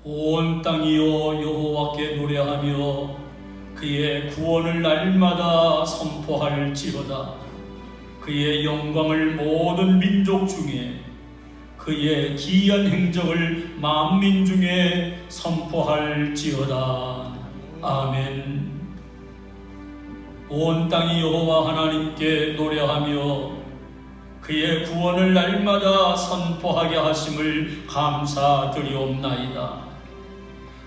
온 땅이여 여호와께 노래하며 그의 구원을 날마다 선포할지어다. 그의 영광을 모든 민족 중에, 그의 기이한 행적을 만민 중에 선포할지어다. 아멘. 온 땅이 여호와 하나님께 노래하며 그의 구원을 날마다 선포하게 하심을 감사드리옵나이다.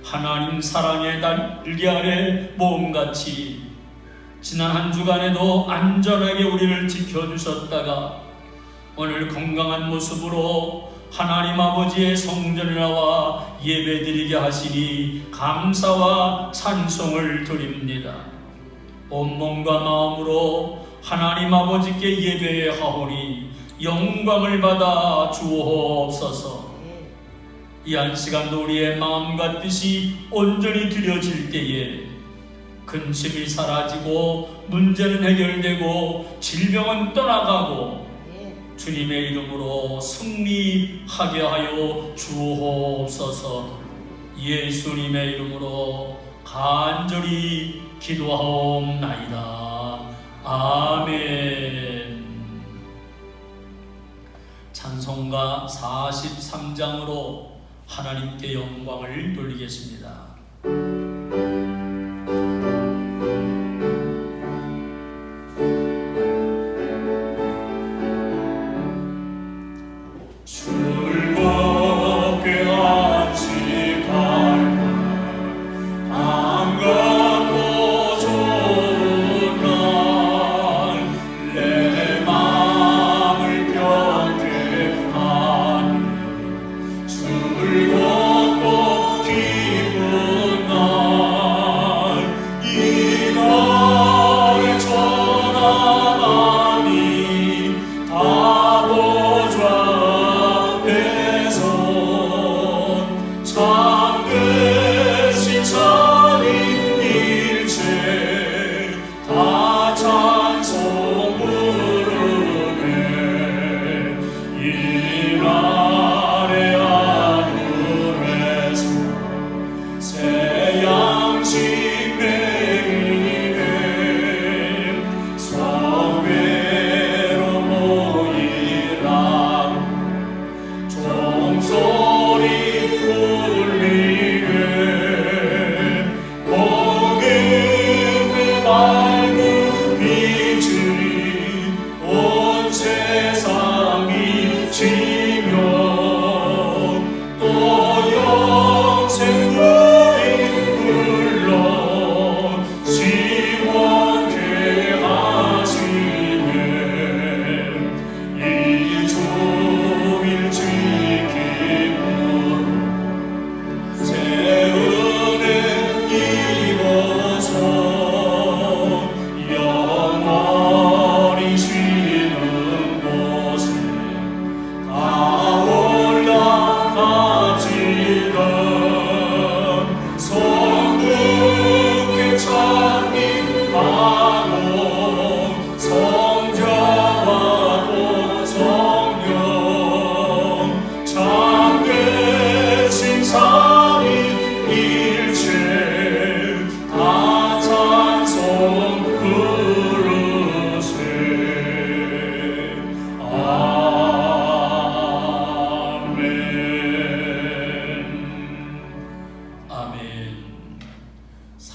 하나님 사랑의 날개 아래 모험같이 지난 한 주간에도 안전하게 우리를 지켜주셨다가 오늘 건강한 모습으로 하나님 아버지의 성전에 나와 예배드리게 하시니 감사와 찬송을 드립니다. 온몸과 마음으로 하나님 아버지께 예배하오니 영광을 받아 주옵소서. 이 한 시간도 우리의 마음과 뜻이 온전히 드려질 때에 근심이 사라지고 문제는 해결되고 질병은 떠나가고 주님의 이름으로 승리하게 하여 주옵소서. 예수님의 이름으로 간절히 기도하옵나이다. 아멘. 찬송가 43장으로 하나님께 영광을 돌리겠습니다.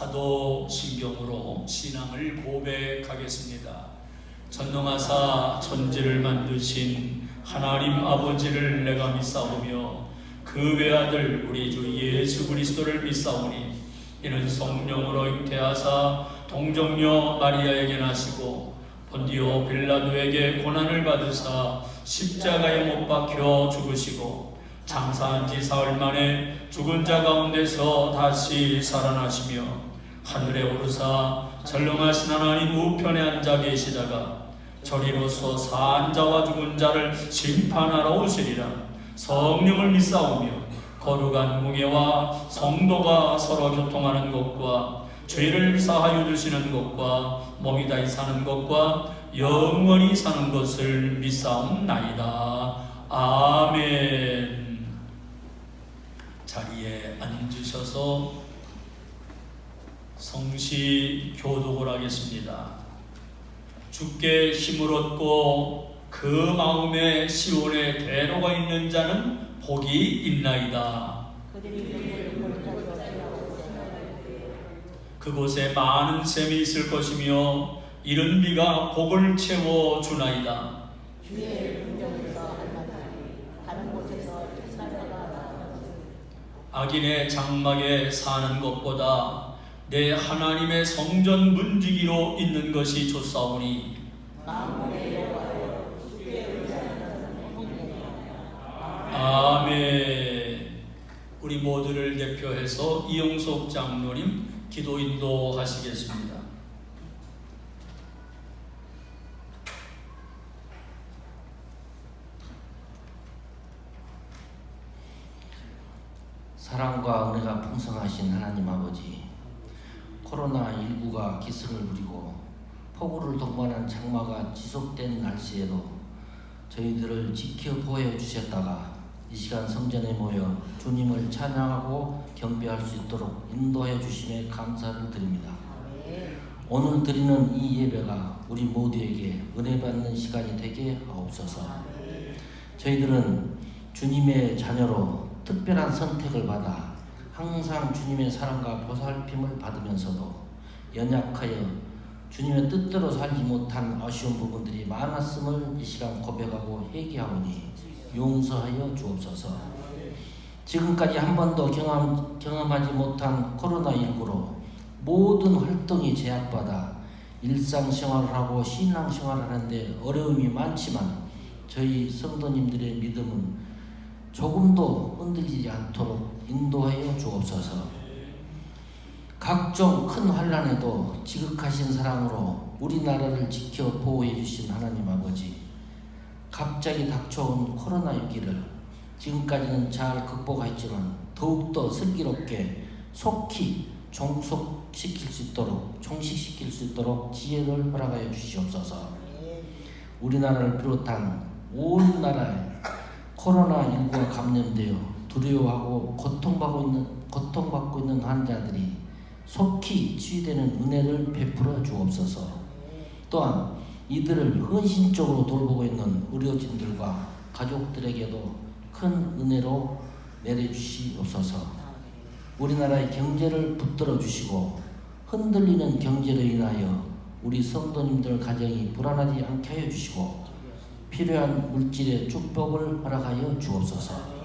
사도신경으로 신앙을 고백하겠습니다. 전능하사 천지를 만드신 하나님 아버지를 내가 믿사오며 그 외아들 우리 주 예수 그리스도를 믿사오니 이는 성령으로 잉태하사 동정녀 마리아에게 나시고 본디오 빌라도에게 고난을 받으사 십자가에 못 박혀 죽으시고 장사한 지 사흘 만에 죽은 자 가운데서 다시 살아나시며 하늘에 오르사 전능하신 하나님 우편에 앉아 계시다가 저리로서 산 자와 죽은 자를 심판하러 오시리라. 성령을 믿사오며 거룩한 공예와 성도가 서로 교통하는 것과 죄를 사하여 주시는 것과 몸이 다시 사는 것과 영원히 사는 것을 믿사옵나이다. 아멘. 자리에 앉으셔서 성시 교독을 하겠습니다. 주께 힘을 얻고 그 마음에 시온에 대로가 있는 자는 복이 있나이다. 그곳에 많은 샘이 있을 것이며 이른 비가 복을 채워 주나이다. 악인의 장막에 사는 것보다 내 하나님의 성전 문지기로 있는 것이 좋사오니 아멘. 우리 모두를 대표해서 이영석 장로님 기도 인도하시겠습니다. 사랑과 은혜가 풍성하신 하나님 아버지, 코로나19가 기승을 부리고 폭우를 동반한 장마가 지속된 날씨에도 저희들을 지켜 보호해 주셨다가 이 시간 성전에 모여 주님을 찬양하고 경배할 수 있도록 인도해 주심에 감사를 드립니다. 오늘 드리는 이 예배가 우리 모두에게 은혜 받는 시간이 되게 하옵소서. 저희들은 주님의 자녀로 특별한 선택을 받아 항상 주님의 사랑과 보살핌을 받으면서도 연약하여 주님의 뜻대로 살지 못한 아쉬운 부분들이 많았음을 이 시간 고백하고 회개하오니 용서하여 주옵소서. 지금까지 한 번도 경험하지 못한 코로나19로 모든 활동이 제약받아 일상생활을 하고 신앙생활을 하는데 어려움이 많지만 저희 성도님들의 믿음은 조금도 흔들리지 않도록 인도하여 주옵소서. 각종 큰 환난에도 지극하신 사랑으로 우리나라를 지켜 보호해 주신 하나님 아버지, 갑자기 닥쳐온 코로나 위기를 지금까지는 잘 극복했지만 더욱더 슬기롭게 속히 종식시킬 수 있도록 지혜를 허락하여 주시옵소서. 우리나라를 비롯한 온 나라에 코로나19가 감염되어 두려워하고 고통받고 있는 환자들이 속히 치유되는 은혜를 베풀어 주옵소서. 또한 이들을 헌신적으로 돌보고 있는 의료진들과 가족들에게도 큰 은혜로 내려주시옵소서. 우리나라의 경제를 붙들어 주시고 흔들리는 경제로 인하여 우리 성도님들 가정이 불안하지 않게 하여 주시고 필요한 물질의 축복을 허락하여 주옵소서.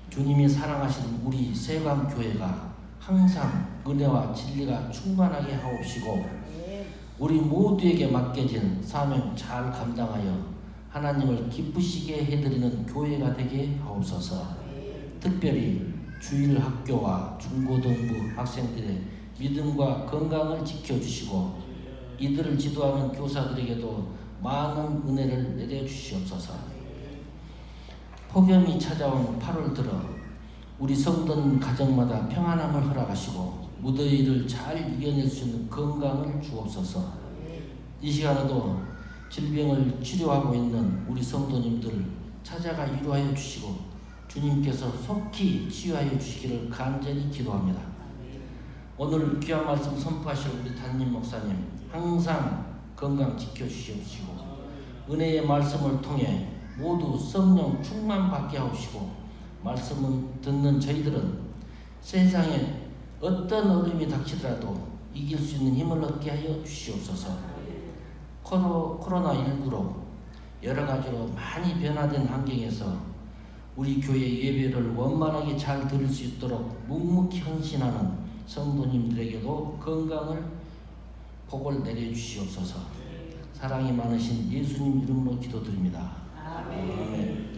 주님이 사랑하시는 우리 세감교회가 항상 은혜와 진리가 충만하게 하옵시고 우리 모두에게 맡겨진 사명 잘 감당하여 하나님을 기쁘시게 해드리는 교회가 되게 하옵소서. 특별히 주일 학교와 중고등부 학생들의 믿음과 건강을 지켜주시고 이들을 지도하는 교사들에게도 많은 은혜를 내려주시옵소서. 폭염이 찾아온 8월 들어 우리 성도님 가정마다 평안함을 허락하시고 무더위를 잘 이겨낼 수 있는 건강을 주옵소서. 이 시간에도 질병을 치료하고 있는 우리 성도님들 찾아가 위로하여 주시고 주님께서 속히 치유하여 주시기를 간절히 기도합니다. 오늘 귀한 말씀 선포하실 우리 담임 목사님 항상 건강 지켜주시옵시고 은혜의 말씀을 통해 모두 성령 충만 받게 하옵시고 말씀을 듣는 저희들은 세상에 어떤 어려움이 닥치더라도 이길 수 있는 힘을 얻게 하여 주시옵소서. 코로나19로 여러 가지로 많이 변화된 환경에서 우리 교회 예배를 원만하게 잘 드릴 수 있도록 묵묵히 헌신하는 성도님들에게도 건강을 복을 내려주시옵소서. 사랑이 많으신 예수님 이름으로 기도드립니다. 아멘.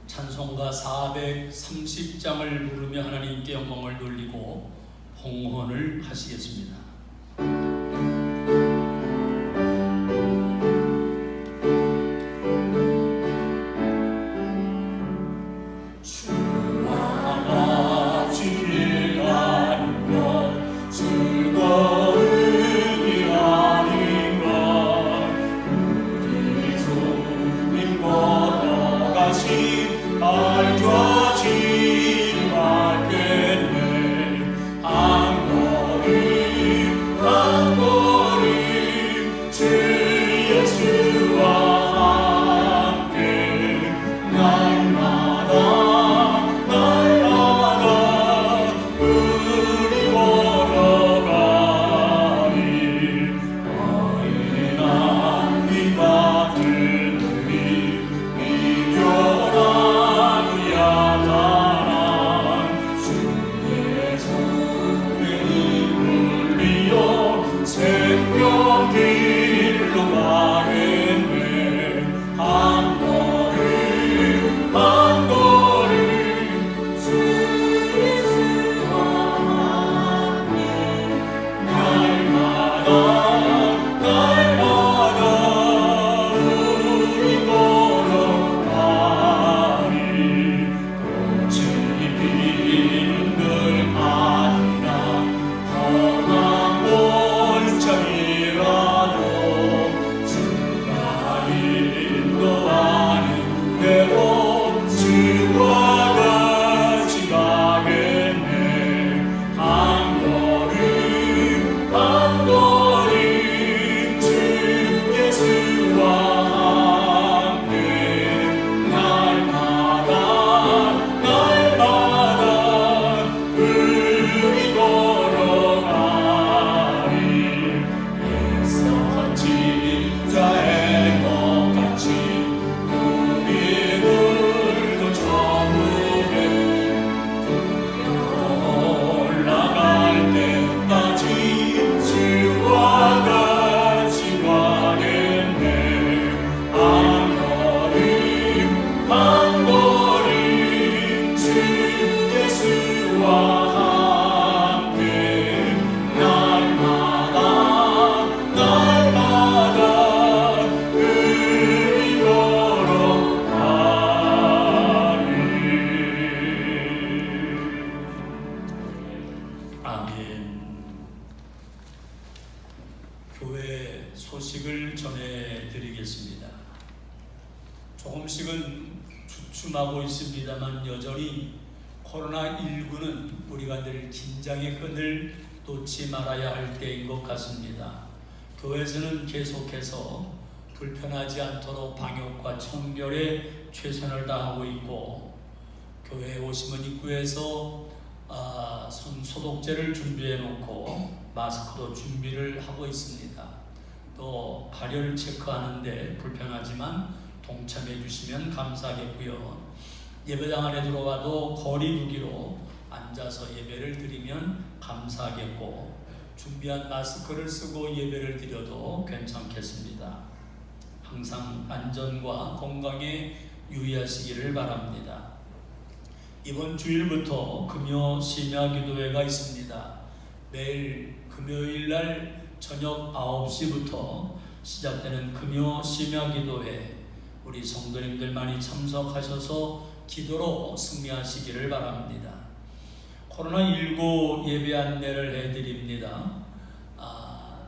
찬송가 430장을 부르며 하나님께 영광을 돌리고 봉헌을 하시겠습니다. Hallelujah. 소식은 주춤하고 있습니다만 여전히 코로나19는 우리가 늘 긴장의 끈을 놓지 말아야 할 때인 것 같습니다. 교회에서는 계속해서 불편하지 않도록 방역과 청결에 최선을 다하고 있고, 교회에 오시면 입구에서 손 소독제를 준비해 놓고 마스크도 준비를 하고 있습니다. 또 발열 체크하는데 불편하지만 동참해 주시면 감사하겠고요. 예배당 안에 들어와도 거리 두기로 앉아서 예배를 드리면 감사하겠고, 준비한 마스크를 쓰고 예배를 드려도 괜찮겠습니다. 항상 안전과 건강에 유의하시기를 바랍니다. 이번 주일부터 금요 심야 기도회가 있습니다. 매일 금요일 날 저녁 9시부터 시작되는 금요 심야 기도회, 우리 성도님들 많이 참석하셔서 기도로 승리하시기를 바랍니다. 코로나19 예배 안내를 해드립니다.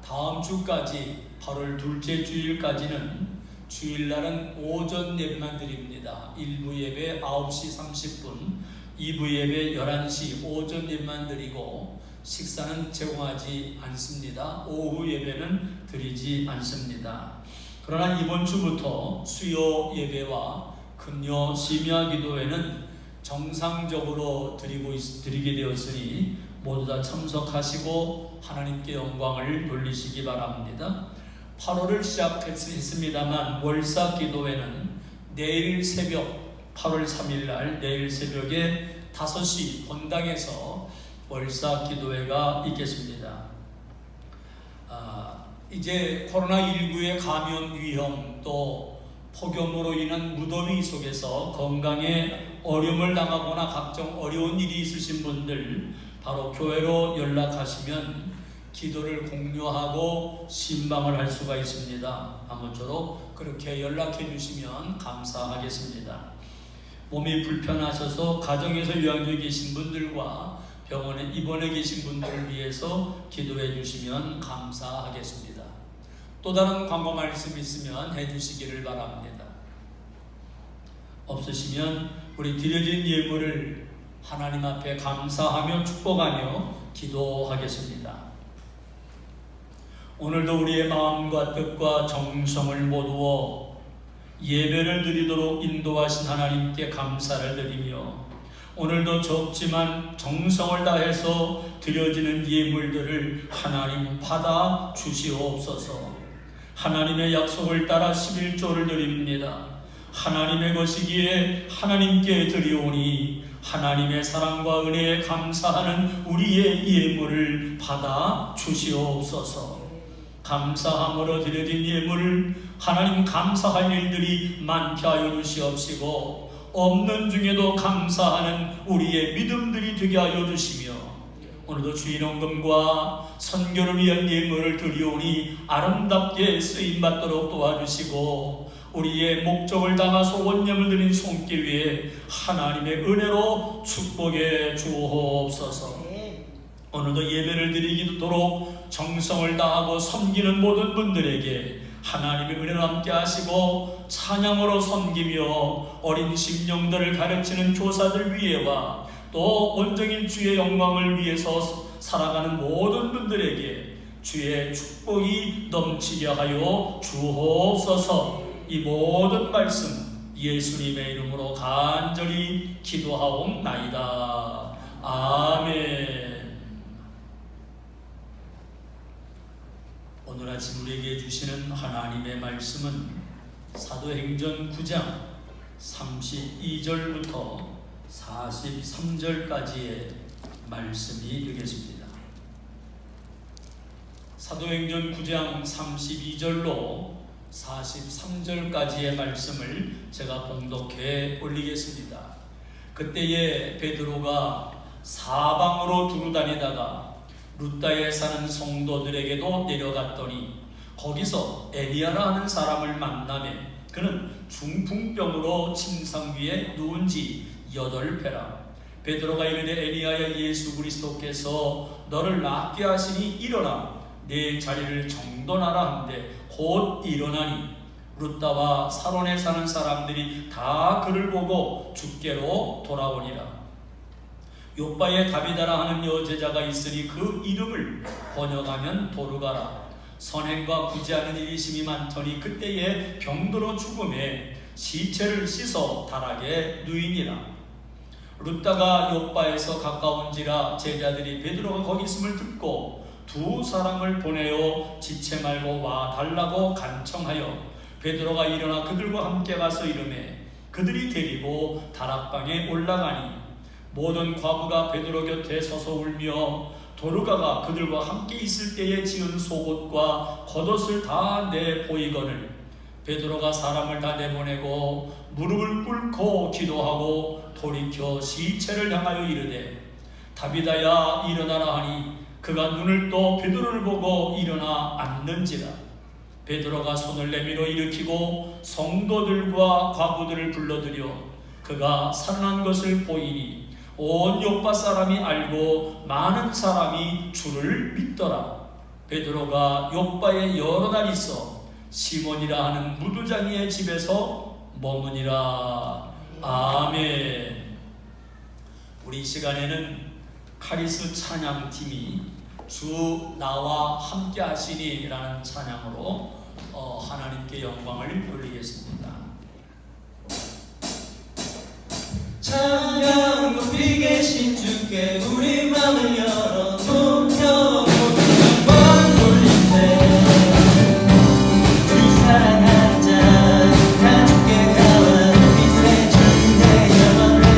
다음 주까지 8월 둘째 주일까지는 주일날은 오전 예배만 드립니다. 1부 예배 9시 30분, 2부 예배 11시 오전 예배만 드리고 식사는 제공하지 않습니다. 오후 예배는 드리지 않습니다. 그러나 이번 주부터 수요 예배와 금요 심야 기도회는 정상적으로 드리게 되었으니 모두 다 참석하시고 하나님께 영광을 돌리시기 바랍니다. 8월을 시작했습니다만 월사 기도회는 내일 새벽 8월 3일 날 내일 새벽에 5시 본당에서 월사 기도회가 있겠습니다. 이제 코로나19의 감염 위험, 또 폭염으로 인한 무더위 속에서 건강에 어려움을 당하거나 각종 어려운 일이 있으신 분들 바로 교회로 연락하시면 기도를 공유하고 신방을 할 수가 있습니다. 아무쪼록 그렇게 연락해 주시면 감사하겠습니다. 몸이 불편하셔서 가정에서 요양 중에 계신 분들과 병원에 입원해 계신 분들을 위해서 기도해 주시면 감사하겠습니다. 또 다른 광고 말씀 있으면 해 주시기를 바랍니다. 없으시면 우리 드려진 예물을 하나님 앞에 감사하며 축복하며 기도하겠습니다. 오늘도 우리의 마음과 뜻과 정성을 모두어 예배를 드리도록 인도하신 하나님께 감사를 드리며, 오늘도 적지만 정성을 다해서 드려지는 예물들을 하나님 받아 주시옵소서. 하나님의 약속을 따라 11조를 드립니다. 하나님의 것이기에 하나님께 드리오니 하나님의 사랑과 은혜에 감사하는 우리의 예물을 받아 주시옵소서. 감사함으로 드려진 예물을 하나님 감사할 일들이 많게 하여 주시옵시고, 없는 중에도 감사하는 우리의 믿음들이 되게 하여 주시며, 오늘도 주일원금과 선교를 위한 예물을 드리오니 아름답게 쓰임받도록 도와주시고, 우리의 목적을 담아서 원념을 드린 손길 위에 하나님의 은혜로 축복해 주옵소서. 오늘도 예배를 드리도록 정성을 다하고 섬기는 모든 분들에게 하나님의 은혜로 함께 하시고, 찬양으로 섬기며 어린 심령들을 가르치는 교사들 위에와 또 온종일 주의 영광을 위해서 살아가는 모든 분들에게 주의 축복이 넘치게 하여 주옵소서. 이 모든 말씀 예수님의 이름으로 간절히 기도하옵나이다. 아멘. 오늘 아침 우리에게 주시는 하나님의 말씀은 사도행전 9장 32절부터 43절까지의 말씀이 되겠습니다. 사도행전 9장 32절로 43절까지의 말씀을 제가 봉독해 올리겠습니다. 그때에 베드로가 사방으로 두루 다니다가 루다에 사는 성도들에게도 내려갔더니 거기서 에리야라 하는 사람을 만나매 그는 중풍병으로 침상 위에 누운 지 8배라. 베드로가 이르되 에리야야, 예수 그리스도께서 너를 낫게 하시니 일어나 내 자리를 정돈하라 한데 곧 일어나니 룻다와 사론에 사는 사람들이 다 그를 보고 주께로 돌아오니라. 욥바에 다비다라 하는 여제자가 있으니 그 이름을 번역하면 도르가라. 선행과 구제하는 일이 심히 많더니 그때에 병들어 죽음에 시체를 씻어 다락에 누이니라. 룻다가 욥바에서 가까운지라 제자들이 베드로가 거기 있음을 듣고 두 사람을 보내어 지체 말고 와 달라고 간청하여 베드로가 일어나 그들과 함께 가서 이르매 그들이 데리고 다락방에 올라가니 모든 과부가 베드로 곁에 서서 울며 도르가가 그들과 함께 있을 때에 지은 속옷과 겉옷을 다 내보이거늘 베드로가 사람을 다 내보내고 무릎을 꿇고 기도하고 돌이켜 시체를 향하여 이르되 다비다야 일어나라 하니 그가 눈을 떠 베드로를 보고 일어나 앉는지라. 베드로가 손을 내밀어 일으키고 성도들과 과부들을 불러들여 그가 살아난 것을 보이니 온 욥바 사람이 알고 많은 사람이 주를 믿더라. 베드로가 욥바에 여러 날 있어 시몬이라 하는 무두장이의 집에서 머무니라. 아멘. 우리 이 시간에는 카리스 찬양팀이 주 나와 함께 하시니 라는 찬양으로 하나님께 영광을 돌리겠습니다. 찬양 높이 계신 주께 우리 맘을 열어 높여 영광 돌리세. 주 사랑하는 자 다 주께 가와 빛의 주의 영원해.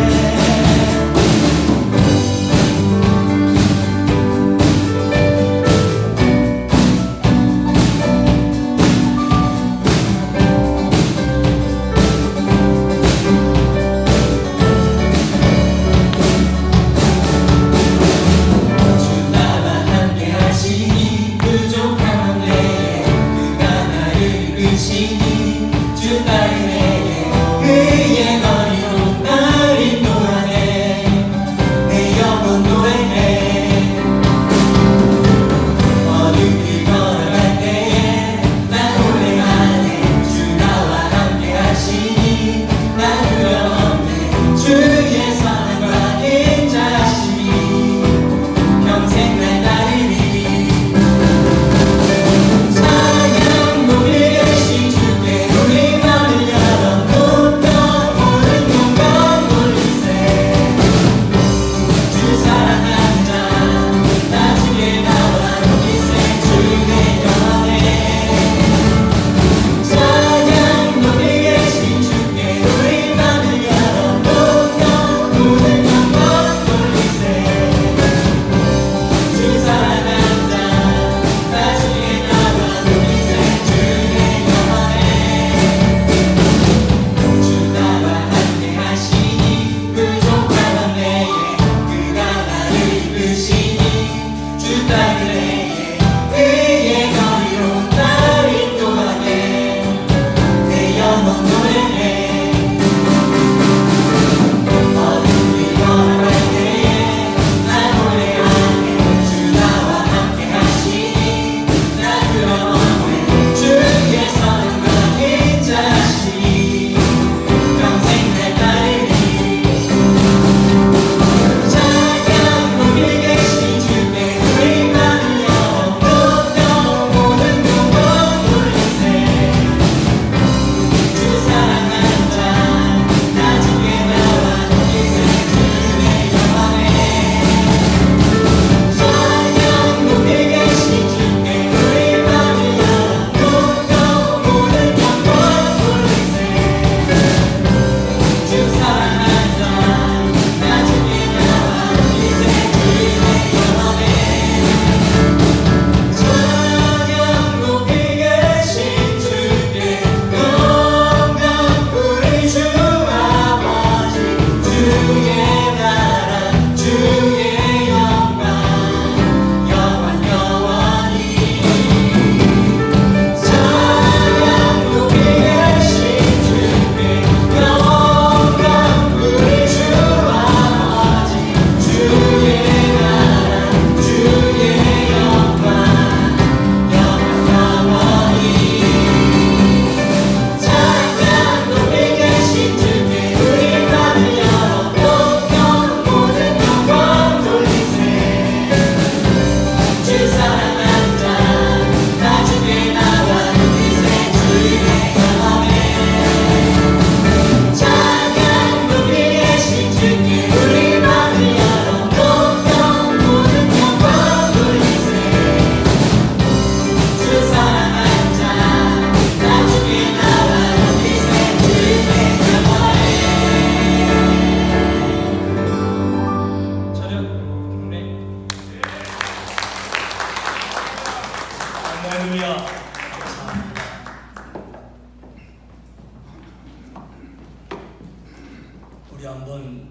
우리 한번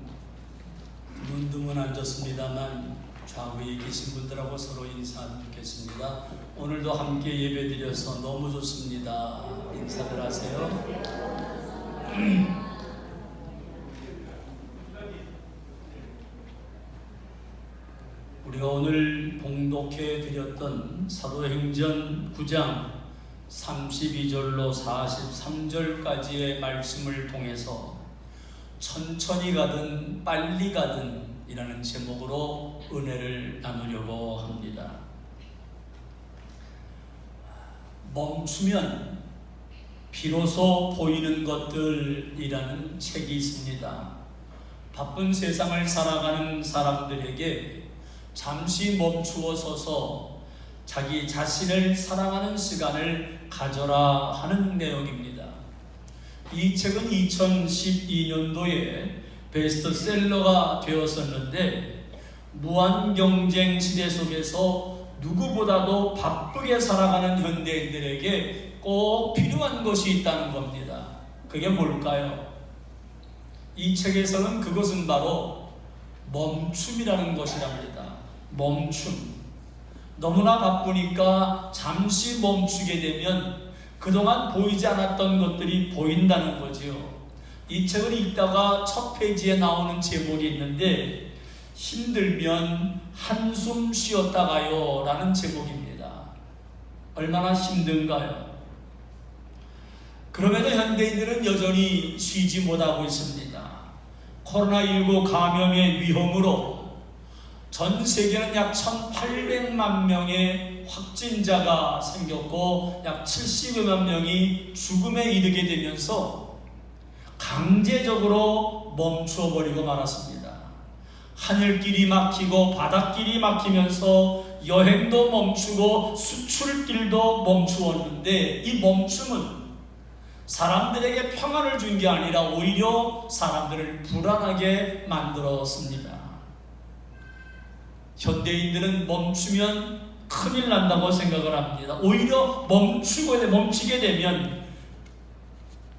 드문드문 앉았습니다만 좌우에 계신 분들하고 서로 인사드리겠습니다. 오늘도 함께 예배드려서 너무 좋습니다. 인사들 하세요. 우리가 오늘 봉독해 드렸던 사도행전 9장 32절로 43절까지의 말씀을 통해서 천천히 가든 빨리 가든 이라는 제목으로 은혜를 나누려고 합니다. 멈추면 비로소 보이는 것들이라는 책이 있습니다. 바쁜 세상을 살아가는 사람들에게 잠시 멈추어 서서 자기 자신을 사랑하는 시간을 가져라 하는 내용입니다. 이 책은 2012년도에 베스트셀러가 되었었는데 무한 경쟁 시대 속에서 누구보다도 바쁘게 살아가는 현대인들에게 꼭 필요한 것이 있다는 겁니다. 그게 뭘까요? 이 책에서는 그것은 바로 멈춤이라는 것이랍니다. 멈춤. 너무나 바쁘니까 잠시 멈추게 되면 그동안 보이지 않았던 것들이 보인다는 거지요. 이 책을 읽다가 첫 페이지에 나오는 제목이 있는데 힘들면 한숨 쉬었다가요 라는 제목입니다. 얼마나 힘든가요? 그럼에도 현대인들은 여전히 쉬지 못하고 있습니다. 코로나19 감염의 위험으로 전 세계는 약 1,800만 명의 확진자가 생겼고 약 70여만 명이 죽음에 이르게 되면서 강제적으로 멈춰버리고 말았습니다. 하늘길이 막히고 바닷길이 막히면서 여행도 멈추고 수출길도 멈추었는데 이 멈춤은 사람들에게 평안을 준 게 아니라 오히려 사람들을 불안하게 만들었습니다. 현대인들은 멈추면 큰일 난다고 생각을 합니다. 오히려 멈추게 되면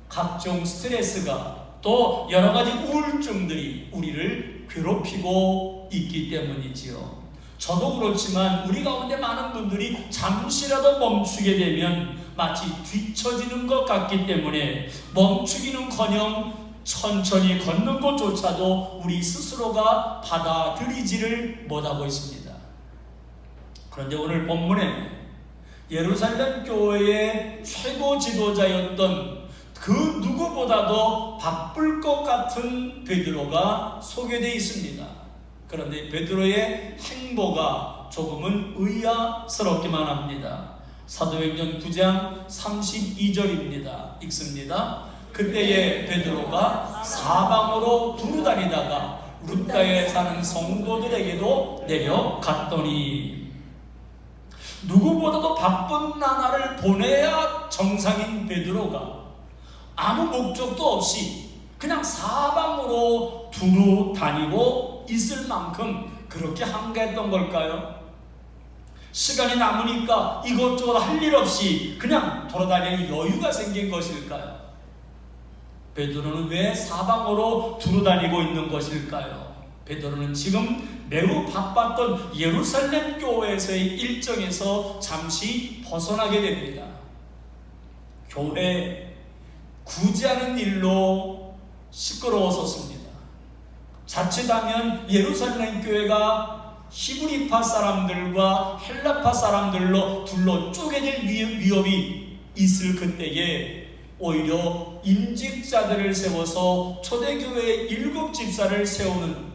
각종 스트레스가 또 여러 가지 우울증들이 우리를 괴롭히고 있기 때문이지요. 저도 그렇지만 우리 가운데 많은 분들이 잠시라도 멈추게 되면 마치 뒤처지는 것 같기 때문에 멈추기는커녕 천천히 걷는 것조차도 우리 스스로가 받아들이지를 못하고 있습니다. 그런데 오늘 본문에 예루살렘 교회의 최고 지도자였던 그 누구보다도 바쁠 것 같은 베드로가 소개되어 있습니다. 그런데 베드로의 행보가 조금은 의아스럽기만 합니다. 사도행전 9장 32절입니다. 읽습니다. 그때에 베드로가 사방으로 두루다니다가 루다에 사는 성도들에게도 내려갔더니 누구보다도 바쁜 나날을 보내야 정상인 베드로가 아무 목적도 없이 그냥 사방으로 두루다니고 있을 만큼 그렇게 한가했던 걸까요? 시간이 남으니까 이것저것 할 일 없이 그냥 돌아다니는 여유가 생긴 것일까요? 베드로는 왜 사방으로 두루다니고 있는 것일까요? 베드로는 지금 매우 바빴던 예루살렘 교회에서의 일정에서 잠시 벗어나게 됩니다. 교회 구제하는 일로 시끄러웠었습니다. 자칫하면 예루살렘 교회가 히브리파 사람들과 헬라파 사람들로 둘러 쪼개질 위협이 있을 그때에 오히려 임직자들을 세워서 초대교회의 7집사를 세우는,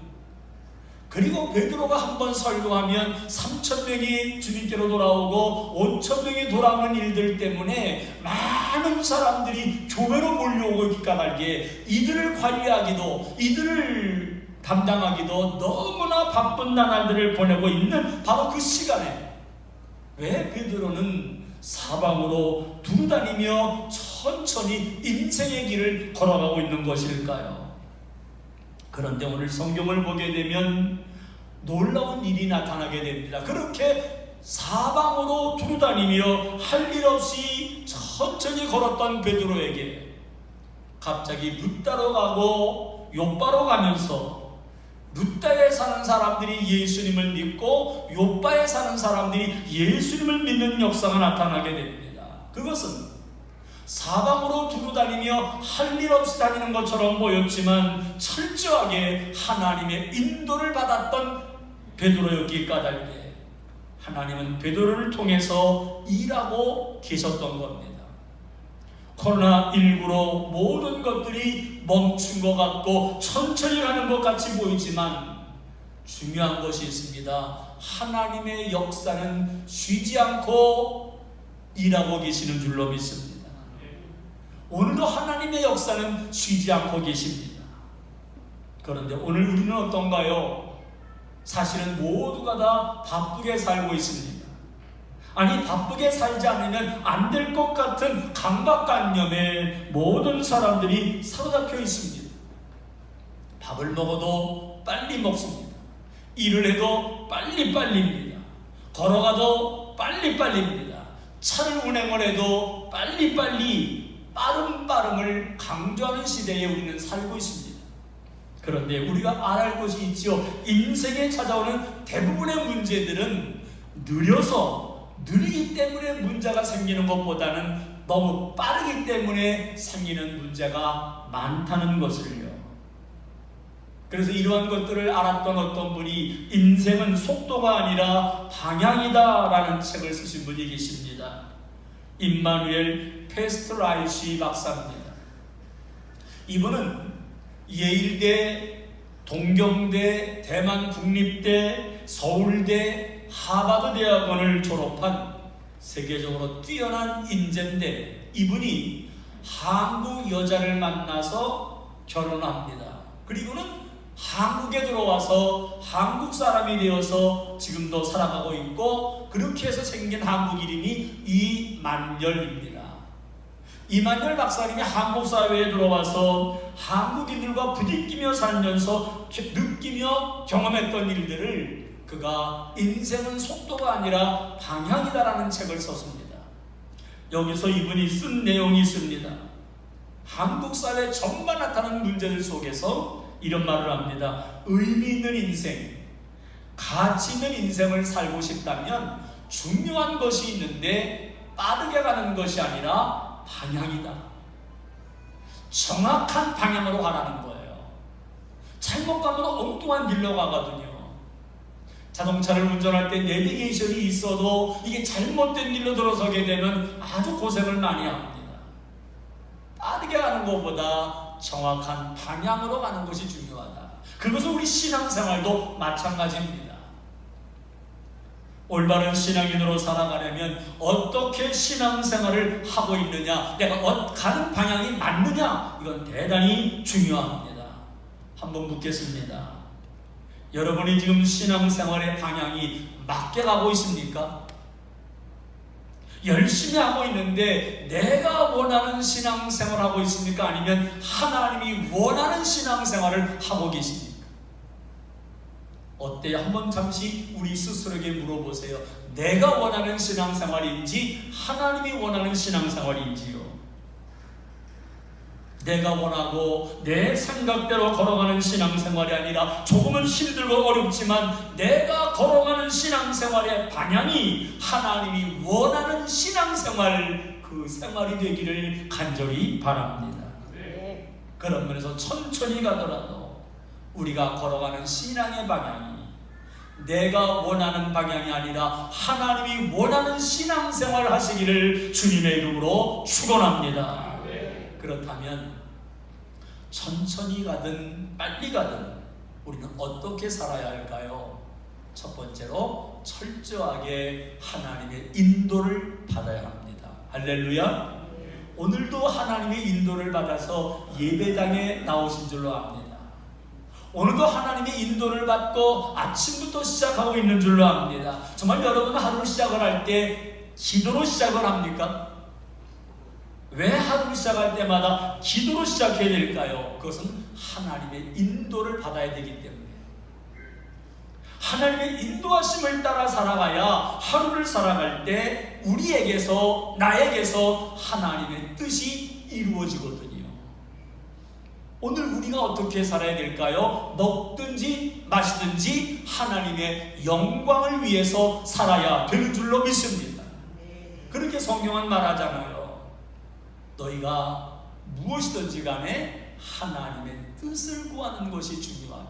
그리고 베드로가 한번 설교하면 3,000명이 주님께로 돌아오고 5,000명이 돌아오는 일들 때문에 많은 사람들이 교회로 몰려오고 있기 까닭에 이들을 관리하기도 이들을 담당하기도 너무나 바쁜 나날들을 보내고 있는 바로 그 시간에 왜 베드로는 사방으로 두루다니며 천천히 인생의 길을 걸어가고 있는 것일까요? 그런데 오늘 성경을 보게 되면 놀라운 일이 나타나게 됩니다. 그렇게 사방으로 두루다니며 할 일 없이 천천히 걸었던 베드로에게 갑자기 루다로 가고 욥바로 가면서 루다에 사는 사람들이 예수님을 믿고 욥바에 사는 사람들이 예수님을 믿는 역사가 나타나게 됩니다. 그것은 사방으로 두루 다니며 할 일 없이 다니는 것처럼 보였지만 철저하게 하나님의 인도를 받았던 베드로였기 까닭에 하나님은 베드로를 통해서 일하고 계셨던 겁니다. 코로나19로 모든 것들이 멈춘 것 같고 천천히 가는 것 같이 보이지만 중요한 것이 있습니다. 하나님의 역사는 쉬지 않고 일하고 계시는 줄로 믿습니다. 오늘도 하나님의 역사는 쉬지 않고 계십니다. 그런데 오늘 우리는 어떤가요? 사실은 모두가 다 바쁘게 살고 있습니다. 아니, 바쁘게 살지 않으면 안 될 것 같은 강박관념에 모든 사람들이 사로잡혀 있습니다. 밥을 먹어도 빨리 먹습니다. 일을 해도 빨리빨리입니다. 걸어가도 빨리빨리입니다. 차를 운행을 해도 빨리빨리 빠름빠름을 강조하는 시대에 우리는 살고 있습니다. 그런데 우리가 알아야 할 것이 있지요. 인생에 찾아오는 대부분의 문제들은 느리기 때문에 문제가 생기는 것보다는 너무 빠르기 때문에 생기는 문제가 많다는 것을요. 그래서 이러한 것들을 알았던 어떤 분이 인생은 속도가 아니라 방향이다 라는 책을 쓰신 분이 계십니다. 임마누엘 페스트라이시 박사입니다. 이분은 예일대, 동경대, 대만국립대, 서울대, 하버드 대학원을 졸업한 세계적으로 뛰어난 인재인데 이분이 한국 여자를 만나서 결혼합니다. 그리고는 한국에 들어와서 한국 사람이 되어서 지금도 살아가고 있고 그렇게 해서 생긴 한국 이름이 이만열입니다. 이만열 박사님이 한국 사회에 들어와서 한국인들과 부딪히며 살면서 느끼며 경험했던 일들을 그가 인생은 속도가 아니라 방향이다라는 책을 썼습니다. 여기서 이분이 쓴 내용이 있습니다. 한국 사회 전반 나타나는 문제들 속에서 이런 말을 합니다. 의미 있는 인생, 가치 있는 인생을 살고 싶다면 중요한 것이 있는데 빠르게 가는 것이 아니라 방향이다. 정확한 방향으로 가라는 거예요. 잘못 가면 엉뚱한 길로 가거든요. 자동차를 운전할 때 내비게이션이 있어도 이게 잘못된 길로 들어서게 되면 아주 고생을 많이 합니다. 빠르게 가는 것보다 정확한 방향으로 가는 것이 중요하다. 그것은 우리 신앙생활도 마찬가지입니다. 올바른 신앙인으로 살아가려면 어떻게 신앙생활을 하고 있느냐, 내가 가는 방향이 맞느냐, 이건 대단히 중요합니다. 한번 묻겠습니다. 여러분이 지금 신앙생활의 방향이 맞게 가고 있습니까? 열심히 하고 있는데 내가 원하는 신앙생활을 하고 있습니까? 아니면 하나님이 원하는 신앙생활을 하고 계십니까? 어때요? 한번 잠시 우리 스스로에게 물어보세요. 내가 원하는 신앙생활인지 하나님이 원하는 신앙생활인지요? 내가 원하고 내 생각대로 걸어가는 신앙생활이 아니라 조금은 힘들고 어렵지만 내가 걸어가는 신앙생활의 방향이 하나님이 원하는 신앙생활, 그 생활이 되기를 간절히 바랍니다. 그런 면에서 천천히 가더라도 우리가 걸어가는 신앙의 방향이 내가 원하는 방향이 아니라 하나님이 원하는 신앙생활을 하시기를 주님의 이름으로 축원합니다. 그렇다면 천천히 가든 빨리 가든 우리는 어떻게 살아야 할까요? 첫 번째로 철저하게 하나님의 인도를 받아야 합니다. 할렐루야. 오늘도 하나님의 인도를 받아서 예배당에 나오신 줄로 압니다. 오늘도 하나님의 인도를 받고 아침부터 시작하고 있는 줄로 압니다. 정말 여러분 하루를 시작을 할 때 기도로 시작을 합니까? 왜 하루를 시작할 때마다 기도로 시작해야 될까요? 그것은 하나님의 인도를 받아야 되기 때문에 하나님의 인도하심을 따라 살아가야 하루를 살아갈 때 우리에게서 나에게서 하나님의 뜻이 이루어지거든요. 오늘 우리가 어떻게 살아야 될까요? 먹든지 마시든지 하나님의 영광을 위해서 살아야 되는 줄로 믿습니다. 그렇게 성경은 말하잖아요. 너희가 무엇이든지 간에 하나님의 뜻을 구하는 것이 중요하다.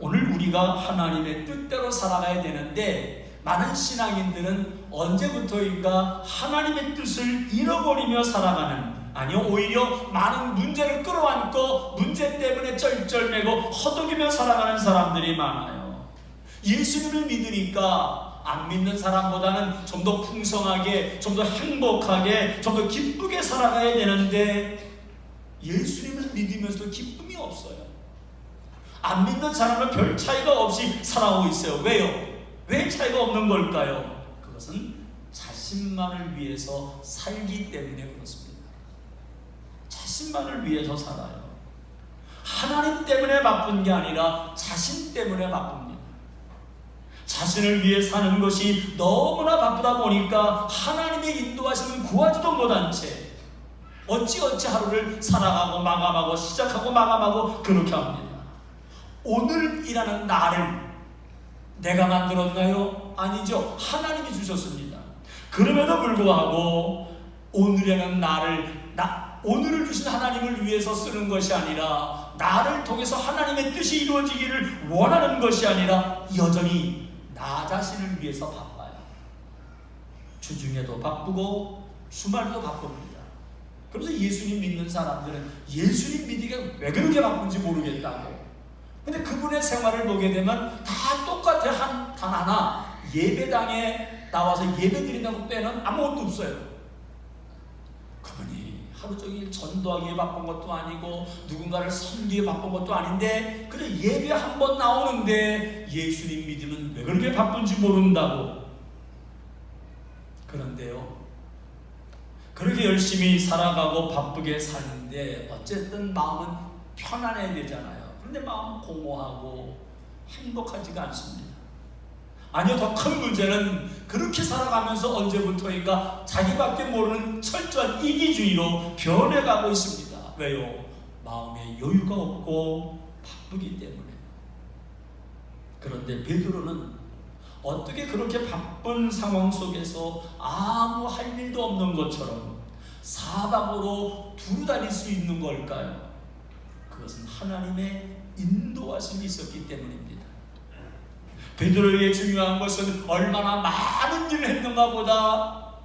오늘 우리가 하나님의 뜻대로 살아가야 되는데 많은 신앙인들은 언제부터인가 하나님의 뜻을 잃어버리며 살아가는, 아니요, 오히려 많은 문제를 끌어안고 문제 때문에 쩔쩔매고 허덕이며 살아가는 사람들이 많아요. 예수님을 믿으니까 안 믿는 사람보다는 좀 더 풍성하게, 좀 더 행복하게, 좀 더 기쁘게 살아가야 되는데 예수님을 믿으면서도 기쁨이 없어요. 안 믿는 사람은 별 차이가 없이 살아오고 있어요. 왜요? 왜 차이가 없는 걸까요? 그것은 자신만을 위해서 살기 때문에 그렇습니다. 자신만을 위해서 살아요. 하나님 때문에 바쁜 게 아니라 자신 때문에 바쁩니다. 자신을 위해 사는 것이 너무나 바쁘다 보니까 하나님의 인도하심을 구하지도 못한 채 어찌어찌 하루를 살아가고 마감하고 시작하고 마감하고 그렇게 합니다. 오늘이라는 날을 내가 만들었나요? 아니죠. 하나님이 주셨습니다. 그럼에도 불구하고 오늘이라는 날을 오늘을 주신 하나님을 위해서 쓰는 것이 아니라 나를 통해서 하나님의 뜻이 이루어지기를 원하는 것이 아니라 여전히 나 자신을 위해서 바빠요. 주중에도 바쁘고 주말도 바쁩니다. 그래서 예수님 믿는 사람들은 예수님 믿기가 왜 그렇게 바쁜지 모르겠다고. 근데 그분의 생활을 보게 되면 다 똑같아. 단 하나, 예배당에 나와서 예배 드린다고 빼는 아무것도 없어요. 그분이 하루 종일 전도하기에 바쁜 것도 아니고 누군가를 섬기기에 바쁜 것도 아닌데 그냥 예배 한 번 나오는데 예수님 믿으면 왜 그렇게 바쁜지 모른다고. 그런데요, 그렇게 열심히 살아가고 바쁘게 사는데 어쨌든 마음은 편안해야 되잖아요. 그런데 마음은 공허하고 행복하지가 않습니다. 아니요, 더 큰 문제는 그렇게 살아가면서 언제부터인가 자기밖에 모르는 철저한 이기주의로 변해가고 있습니다. 왜요? 마음에 여유가 없고 바쁘기 때문에. 그런데 베드로는 어떻게 그렇게 바쁜 상황 속에서 아무 할 일도 없는 것처럼 사방으로 두루 다닐 수 있는 걸까요? 그것은 하나님의 인도하심이 있었기 때문입니다. 베드로에게 중요한 것은 얼마나 많은 일을 했는가 보다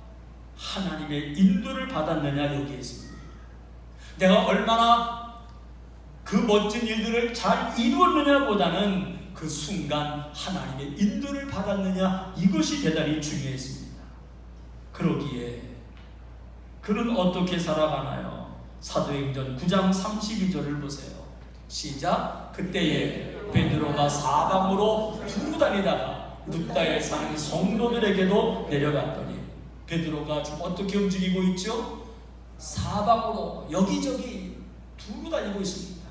하나님의 인도를 받았느냐 여기에 있습니다. 내가 얼마나 그 멋진 일들을 잘 이루었느냐 보다는 그 순간 하나님의 인도를 받았느냐 이것이 대단히 중요했습니다. 그러기에 그는 어떻게 살아가나요? 사도행전 9장 32절을 보세요. 시작. 그때에 베드로가 사방으로 두루 다니다가 룻다에 사는 성도들에게도 내려갔더니 베드로가 지금 어떻게 움직이고 있죠? 사방으로 여기저기 두루 다니고 있습니다.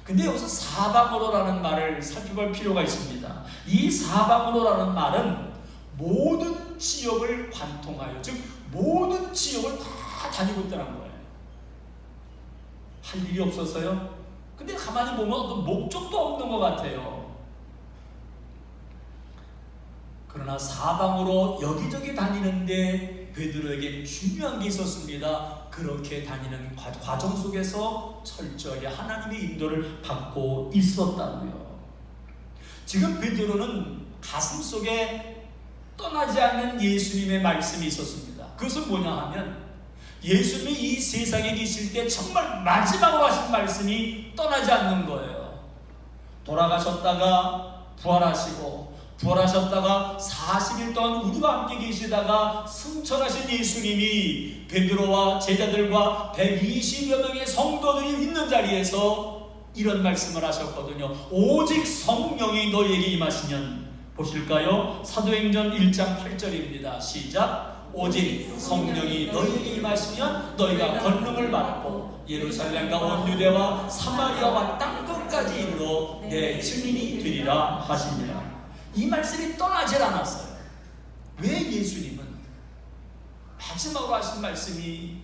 근데 여기서 사방으로라는 말을 살펴볼 필요가 있습니다. 이 사방으로라는 말은 모든 지역을 관통하여, 즉 모든 지역을 다 다니고 있다는 거예요. 할 일이 없었어요? 근데 가만히 보면 어떤 목적도 없는 것 같아요. 그러나 사방으로 여기저기 다니는데 베드로에게 중요한 게 있었습니다. 그렇게 다니는 과정 속에서 철저하게 하나님의 인도를 받고 있었다고요. 지금 베드로는 가슴 속에 떠나지 않는 예수님의 말씀이 있었습니다. 그것은 뭐냐 하면 예수님이 이 세상에 계실 때 정말 마지막으로 하신 말씀이 떠나지 않는 거예요. 돌아가셨다가 부활하셨다가 40일 동안 우리와 함께 계시다가 승천하신 예수님이 베드로와 제자들과 120여 명의 성도들이 있는 자리에서 이런 말씀을 하셨거든요. 오직 성령이 너희에게 임하시면, 보실까요? 사도행전 1장 8절입니다. 시작. 오직 성령이 너희에게 임하시면 너희가 권능을 받고 예루살렘과 온 유대와 사마리아와 땅끝까지 이르러 내 증인이 되리라 하시니라. 이 말씀이 떠나질 않았어요. 왜 예수님은 마지막으로 하신 말씀이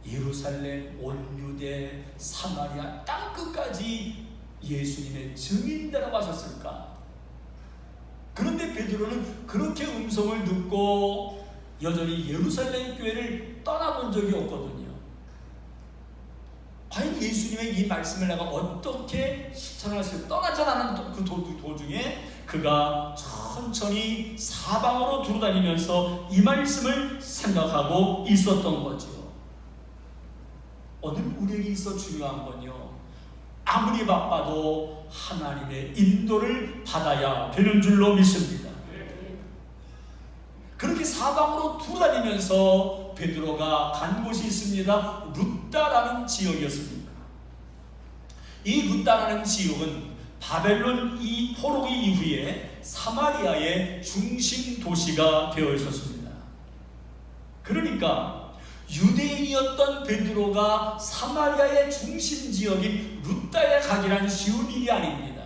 예루살렘, 온 유대, 사마리아 땅끝까지 예수님의 증인되라고 하셨을까? 그런데 베드로는 그렇게 음성을 듣고 여전히 예루살렘 교회를 떠나본 적이 없거든요. 과연 예수님의 이 말씀을 내가 어떻게 실천할 수 있을까? 떠나지 않은 그 도중에 그가 천천히 사방으로 두루다니면서 이 말씀을 생각하고 있었던 거죠. 오늘 우리에게 있어 중요한 건요, 아무리 바빠도 하나님의 인도를 받아야 되는 줄로 믿습니다. 그렇게 사방으로 두루다니면서 베드로가 간 곳이 있습니다. 룻다라는 지역이었습니다. 이 룻다라는 지역은 바벨론 이 포로기 이후에 사마리아의 중심 도시가 되어 있었습니다. 그러니까 유대인이었던 베드로가 사마리아의 중심 지역인 룻다에 가기란 쉬운 일이 아닙니다.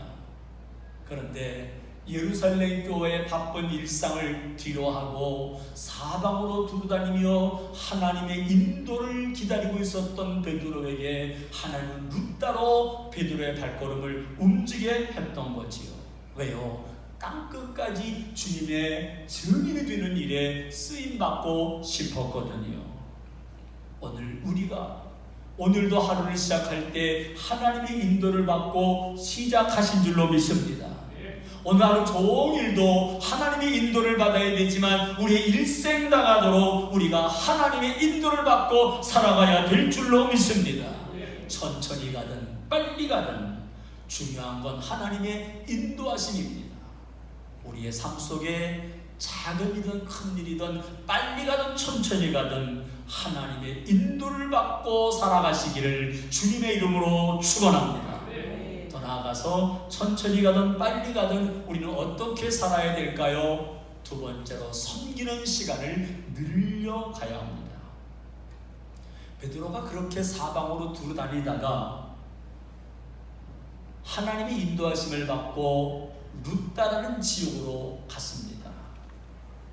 그런데 예루살렘 교회의 바쁜 일상을 뒤로하고 사방으로 두루다니며 하나님의 인도를 기다리고 있었던 베드로에게 하나님은 룻다로 베드로의 발걸음을 움직이게 했던 거지요. 왜요? 땅끝까지 주님의 증인이 되는 일에 쓰임받고 싶었거든요. 오늘 우리가 오늘도 하루를 시작할 때 하나님의 인도를 받고 시작하신 줄로 믿습니다. 오늘 하루 종일도 하나님의 인도를 받아야 되지만 우리의 일생 나가도록 우리가 하나님의 인도를 받고 살아가야 될 줄로 믿습니다. 천천히 가든 빨리 가든 중요한 건 하나님의 인도하심입니다. 우리의 삶 속에 작은 일이든 큰 일이든 빨리 가든 천천히 가든 하나님의 인도를 받고 살아가시기를 주님의 이름으로 축원합니다. 더 나아가서 천천히 가든 빨리 가든 우리는 어떻게 살아야 될까요? 두 번째로 섬기는 시간을 늘려가야 합니다. 베드로가 그렇게 사방으로 두루다니다가 하나님의 인도하심을 받고 룻다라는 지역으로 갔습니다.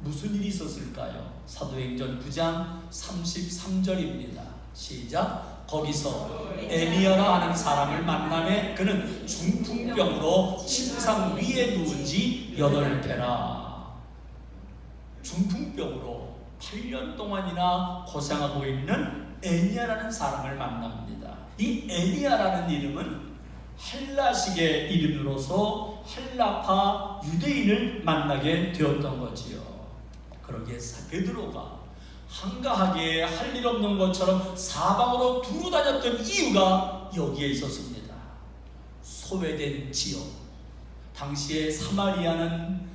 무슨 일이 있었을까요? 사도행전 9장 33절입니다. 시작. 거기서 에니야라 하는 사람을 만나매 그는 중풍병으로 침상 위에 누운 지 8배라. 중풍병으로 8년 동안이나 고생하고 있는 에니야라는 사람을 만납니다. 이 에니야라는 이름은 헬라식의 이름으로서 헬라파 유대인을 만나게 되었던 거지요. 그러기에 베드로가 한가하게 할 일 없는 것처럼 사방으로 두루 다녔던 이유가 여기에 있었습니다. 소외된 지역. 당시에 사마리아는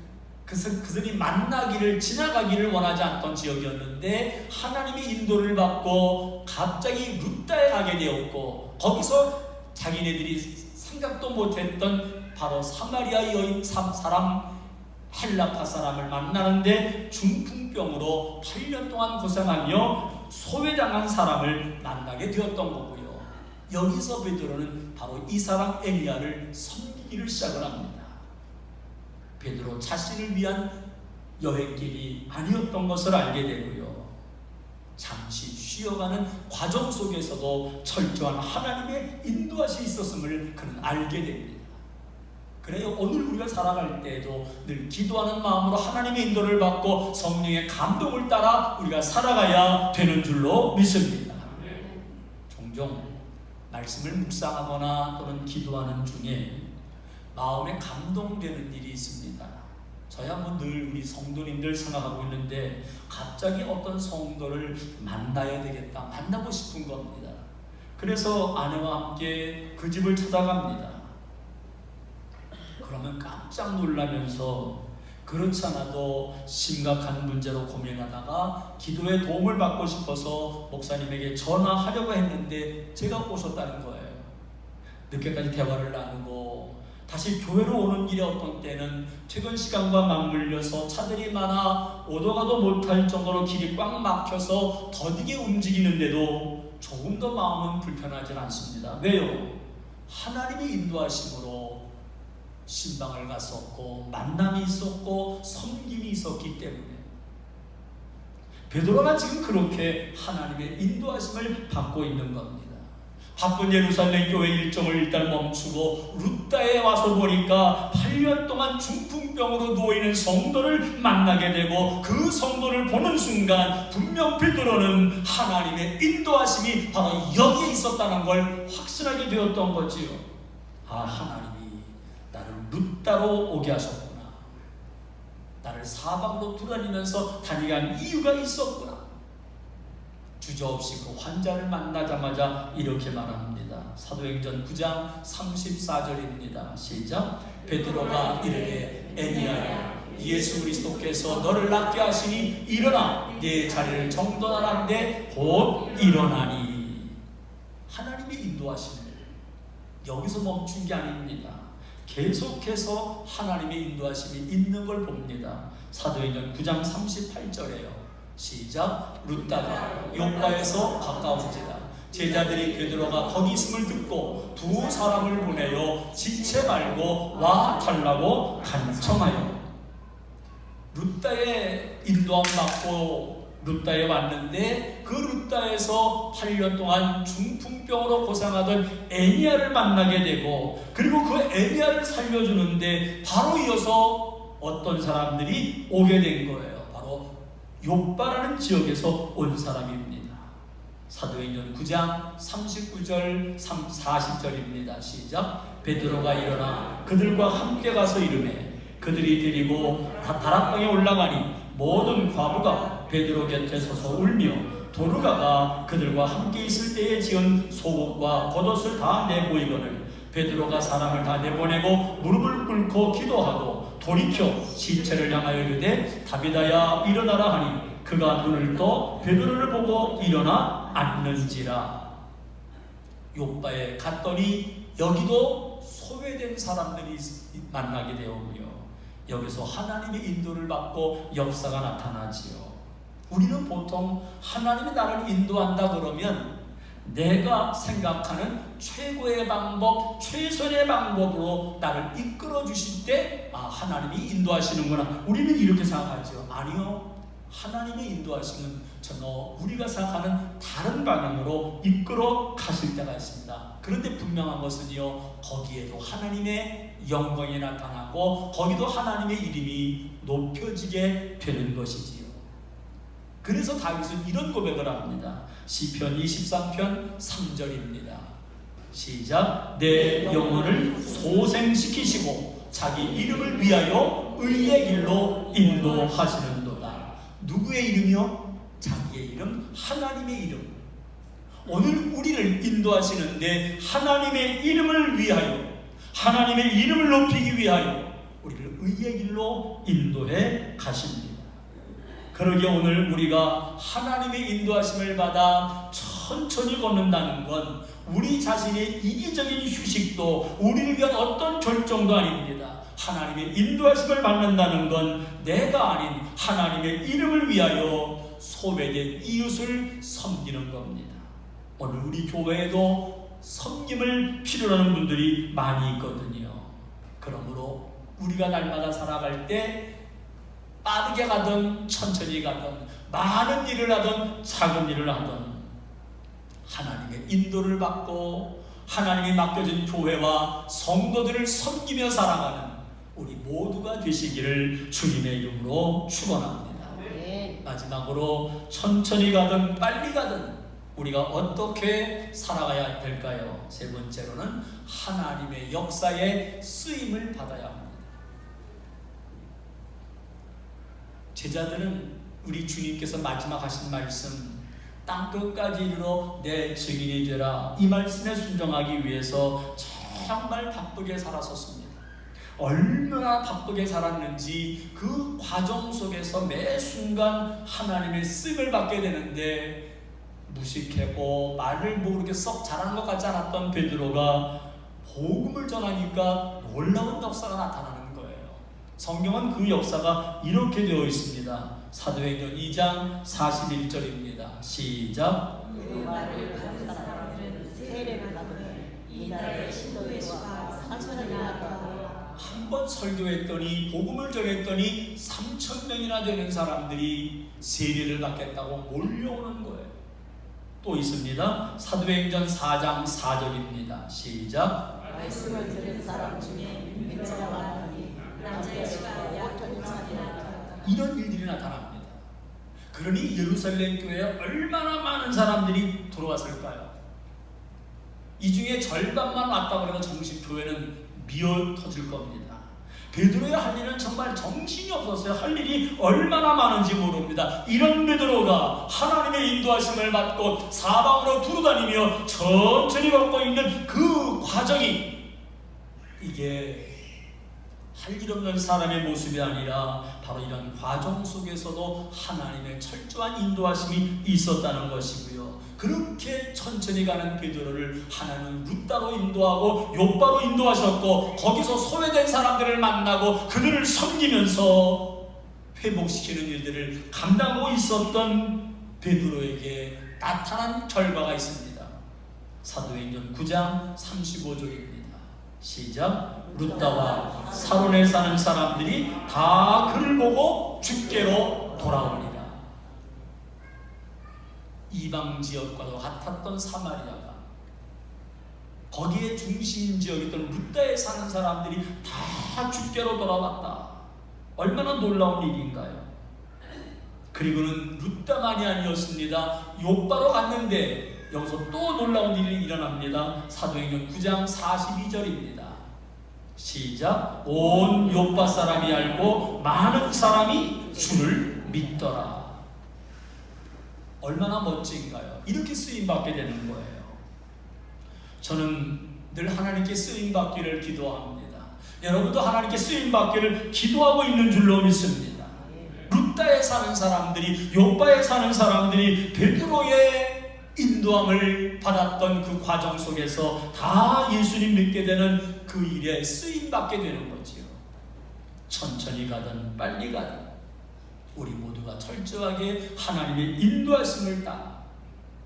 그들이 만나기를 지나가기를 원하지 않던 지역이었는데 하나님의 인도를 받고 갑자기 룻다에 가게 되었고 거기서 자기네들이 생각도 못했던 바로 사마리아 여인 사람 헬라파 사람을 만나는데 중풍병으로 8년 동안 고생하며 소외당한 사람을 만나게 되었던 거고요. 여기서 베드로는 바로 이 사람 에니야를 섬기기를 시작을 합니다. 베드로 자신을 위한 여행길이 아니었던 것을 알게 되고요. 잠시 쉬어가는 과정 속에서도 철저한 하나님의 인도하심이 있었음을 그는 알게 됩니다. 그래요. 오늘 우리가 살아갈 때에도 늘 기도하는 마음으로 하나님의 인도를 받고 성령의 감동을 따라 우리가 살아가야 되는 줄로 믿습니다. 종종 말씀을 묵상하거나 또는 기도하는 중에 마음에 감동되는 일이 있습니다. 저야 뭐 늘 우리 성도님들 생각하고 있는데 갑자기 어떤 성도를 만나야 되겠다, 만나고 싶은 겁니다. 그래서 아내와 함께 그 집을 찾아갑니다. 그러면 깜짝 놀라면서 그렇지 않아도 심각한 문제로 고민하다가 기도의 도움을 받고 싶어서 목사님에게 전화하려고 했는데 제가 오셨다는 거예요. 늦게까지 대화를 나누고 다시 교회로 오는 길에 어떤 때는 퇴근 시간과 맞물려서 차들이 많아 오도 가도 못할 정도로 길이 꽉 막혀서 더디게 움직이는데도 조금 더 마음은 불편하지 않습니다. 왜요? 하나님의 인도하심으로 신방을 갔었고 만남이 있었고 섬김이 있었기 때문에 베드로가 지금 그렇게 하나님의 인도하심을 받고 있는 겁니다. 바쁜 예루살렘 교회 일정을 일단 멈추고 루다에 와서 보니까 8년 동안 중풍병으로 누워있는 성도를 만나게 되고, 그 성도를 보는 순간 분명 베드로는 하나님의 인도하심이 바로 여기에 있었다는 걸 확신하게 되었던 거지요. 아, 하나님이 나를 루다로 오게 하셨구나. 나를 사방으로 돌아다니면서 다니게 한 이유가 있었구나. 주저없이 그 환자를 만나자마자 이렇게 말합니다. 사도행전 9장 34절입니다. 시작. 베드로가 이르되 에니야야, 예수 그리스도께서 너를 낫게 하시니 일어나 네 자리를 정돈하란데 곧 일어나니. 하나님의 인도하심을 여기서 멈춘 게 아닙니다. 계속해서 하나님의 인도하심이 있는 걸 봅니다. 사도행전 9장 38절에요. 시작. 루다가 욥바에서 가까운지라 제자들이 베드로가 거기 있음을 듣고 두 사람을 보내어 지체 말고 와 달라고 간청하여. 루다에 인도함 받고 루다에 왔는데, 그 루다에서 8년 동안 중풍병으로 고생하던 에니야를 만나게 되고, 그리고 그 에니야를 살려주는데 바로 이어서 어떤 사람들이 오게 된 거예요. 바로 욥바라는 지역에서 온 사람입니다. 사도행전 9장 39절 40절입니다. 시작. 베드로가 일어나 그들과 함께 가서 이르매 그들이 데리고 다락방에 올라가니 모든 과부가 베드로 곁에 서서 울며 도르가가 그들과 함께 있을 때에 지은 속옷과 겉옷을 다 내보이거늘 베드로가 사람을 다 내보내고 무릎을 꿇고 기도하고 돌이켜 시체를 향하여 이르되 다비다야 일어나라 하니 그가 눈을 떠 베드로를 보고 일어나 앉는지라. 욥바에 갔더니 여기도 소외된 사람들이 만나게 되었고요. 여기서 하나님의 인도를 받고 역사가 나타나지요. 우리는 보통 하나님이 나를 인도한다 그러면 내가 생각하는 최고의 방법, 최선의 방법으로 나를 이끌어 주실 때 하나님이 인도하시는구나, 우리는 이렇게 생각하죠. 아니요, 하나님의 인도하심은 전혀 우리가 생각하는 다른 방향으로 이끌어 가실 때가 있습니다. 그런데 분명한 것은요, 거기에도 하나님의 영광이 나타나고 거기도 하나님의 이름이 높여지게 되는 것이지요. 그래서 다윗은 이런 고백을 합니다. 시편 23편 3절입니다. 시작. 내 영혼을 소생시키시고 자기 이름을 위하여 의의 길로 인도하시는도다. 누구의 이름이요? 자기의 이름, 하나님의 이름. 오늘 우리를 인도하시는데 하나님의 이름을 위하여, 하나님의 이름을 높이기 위하여 우리를 의의 길로 인도해 가십니다. 그러기에 오늘 우리가 하나님의 인도하심을 받아 천천히 걷는다는 건 우리 자신의 이기적인 휴식도 우리를 위한 어떤 결정도 아닙니다. 하나님의 인도하심을 받는다는 건 내가 아닌 하나님의 이름을 위하여 소외된 이웃을 섬기는 겁니다. 오늘 우리 교회에도 섬김을 필요로 하는 분들이 많이 있거든요. 그러므로 우리가 날마다 살아갈 때 빠르게 가든 천천히 가든 많은 일을 하든 작은 일을 하든 하나님의 인도를 받고 하나님이 맡겨준 교회와 성도들을 섬기며 살아가는 우리 모두가 되시기를 주님의 이름으로 축원합니다. 마지막으로 천천히 가든 빨리 가든 우리가 어떻게 살아가야 될까요? 세 번째로는 하나님의 역사에 쓰임을 받아야 합니다. 제자들은 우리 주님께서 마지막 하신 말씀 땅끝까지 이르러 내 증인이 되라, 이 말씀에 순종하기 위해서 정말 바쁘게 살았었습니다. 얼마나 바쁘게 살았는지 그 과정 속에서 매 순간 하나님의 쓰임을 받게 되는데, 무식하고 말을 그렇게 썩 잘하는 것 같지 않았던 베드로가 복음을 전하니까 놀라운 역사가 나타나는 거예요. 성경은 그 역사가 이렇게 되어 있습니다. 사도행전 2장 41절입니다. 시작. 그 말을 받은 사람들은 세례를 받으며 이 나라의 신도의 수가 3,000이 나더라. 한 번 설교했더니 복음을 전했더니 3,000명이나 되는 사람들이 세례를 받겠다고 몰려오는 거예요. 또 있습니다. 사도행전 4장 4절입니다. 시작. 말씀을 들은 사람 중에 믿자가 많으니 남자의 수가 약 5,000이나 이런 일들이 나타납니다. 그러니 예루살렘 교회에 얼마나 많은 사람들이 들어왔을까요? 이 중에 절반만 왔다고 해도 정식 교회는 미어 터질 겁니다. 베드로의 할 일은 정말 정신이 없었어요. 할 일이 얼마나 많은지 모릅니다. 이런 베드로가 하나님의 인도하심을 받고 사방으로 두루다니며 천천히 걷고 있는 그 과정이, 이게 할 일 없는 사람의 모습이 아니라 바로 이런 과정 속에서도 하나님의 철저한 인도하심이 있었다는 것이고요. 그렇게 천천히 가는 베드로를 하나님은 루다로 인도하고 욥바로 인도하셨고, 거기서 소외된 사람들을 만나고 그들을 섬기면서 회복시키는 일들을 감당하고 있었던 베드로에게 나타난 결과가 있습니다. 사도행전 9장 35절입니다. 시작. 루다와 사론에 사는 사람들이 다 그를 보고 주께로 돌아오니라. 이방 지역과도 같았던 사마리아가, 거기에 중심 지역이었던 루다에 사는 사람들이 다 주께로 돌아왔다. 얼마나 놀라운 일인가요? 그리고는 루다만이 아니었습니다. 욥바로 갔는데 여기서 또 놀라운 일이 일어납니다. 사도행전 9장 42절입니다. 시작. 온 욥바 사람이 알고 많은 사람이 주를 믿더라. 얼마나 멋진가요? 이렇게 쓰임받게 되는 거예요. 저는 늘 하나님께 쓰임받기를 기도합니다. 여러분도 하나님께 쓰임받기를 기도하고 있는 줄로 믿습니다. 루다에 사는 사람들이, 욥바에 사는 사람들이 베드로의 인도함을 받았던 그 과정 속에서 다 예수님 믿게 되는 그 일에 쓰임받게 되는 거지요. 천천히 가든 빨리 가든 우리 모두가 철저하게 하나님의 인도하심을 따라